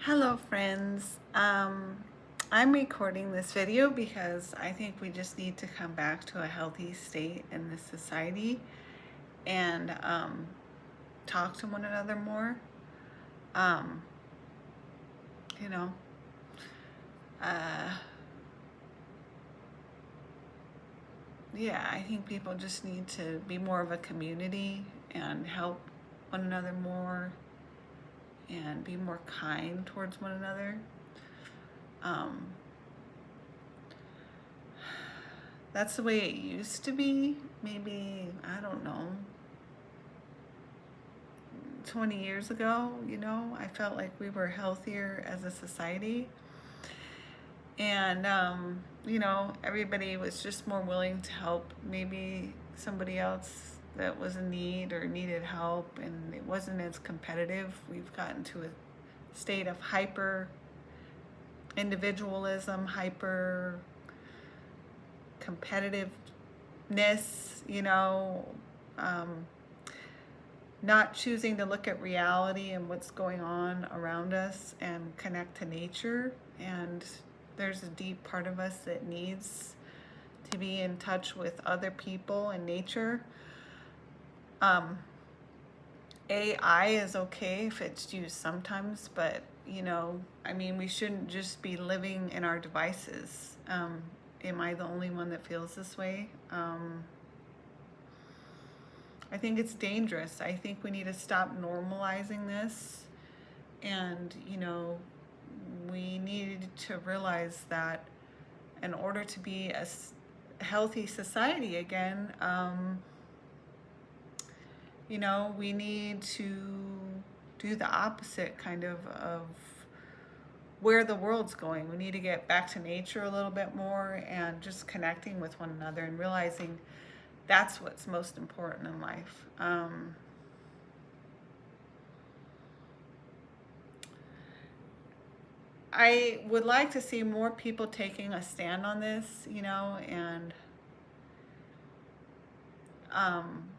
Hello friends. I'm recording this video because I think we just need to come back to a healthy state in this society and talk to one another more. Um, you know, uh, yeah, I think people just need to be more of a community and help one another more and be more kind towards one another. Um, that's the way it used to be. Maybe, I don't know, 20 years ago, I felt like we were healthier as a society. And, everybody was just more willing to help maybe somebody else that was in need or needed help, and it wasn't as competitive. We've gotten to a state of hyper individualism, hyper competitiveness, um, not choosing to look at reality and what's going on around us and connect to nature. And there's a deep part of us that needs to be in touch with other people and nature. AI is okay if it's used sometimes, but we shouldn't just be living in our devices. Am I the only one that feels this way? I think it's dangerous. I think we need to stop normalizing this. And, we need to realize that in order to be a healthy society again, we need to do the opposite of where the world's going. We need to get back to nature a little bit more and just connecting with one another and realizing that's what's most important in life. I would like to see more people taking a stand on this, and um,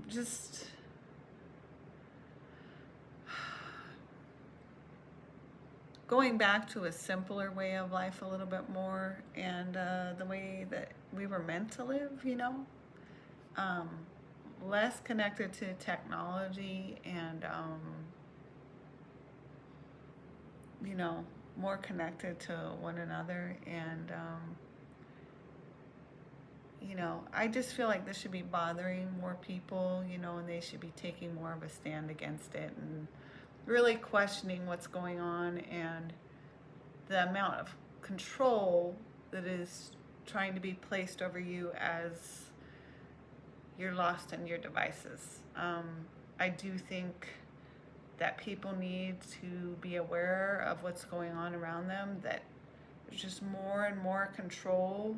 just going back to a simpler way of life a little bit more, and the way that we were meant to live, um, less connected to technology and, more connected to one another. And, I just feel like this should be bothering more people, and they should be taking more of a stand against it and really questioning what's going on and the amount of control that is trying to be placed over you as you're lost in your devices. I do think that people need to be aware of what's going on around them, that there's just more and more control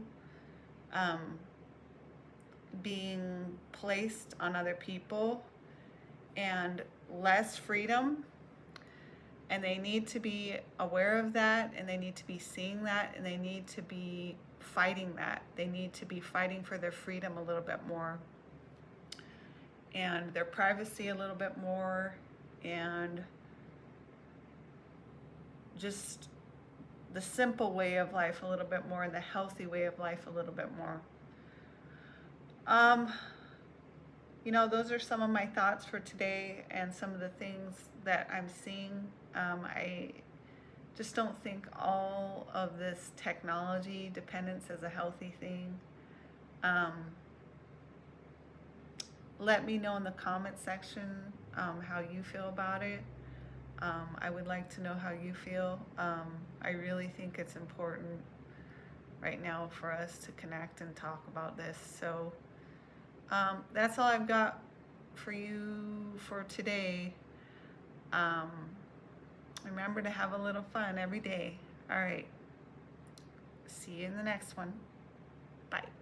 being placed on other people and less freedom. And they need to be aware of that, and they need to be seeing that, and they need to be fighting that. They need to be fighting for their freedom a little bit more and their privacy a little bit more, and just the simple way of life a little bit more, and the healthy way of life a little bit more. Those are some of my thoughts for today and some of the things that I'm seeing. I just don't think all of this technology dependence is a healthy thing. Let me know in the comment section how you feel about it. I would like to know how you feel. I really think it's important right now for us to connect and talk about this. So that's all I've got for you for today. Remember to have a little fun every day. All right. See you in the next one. Bye.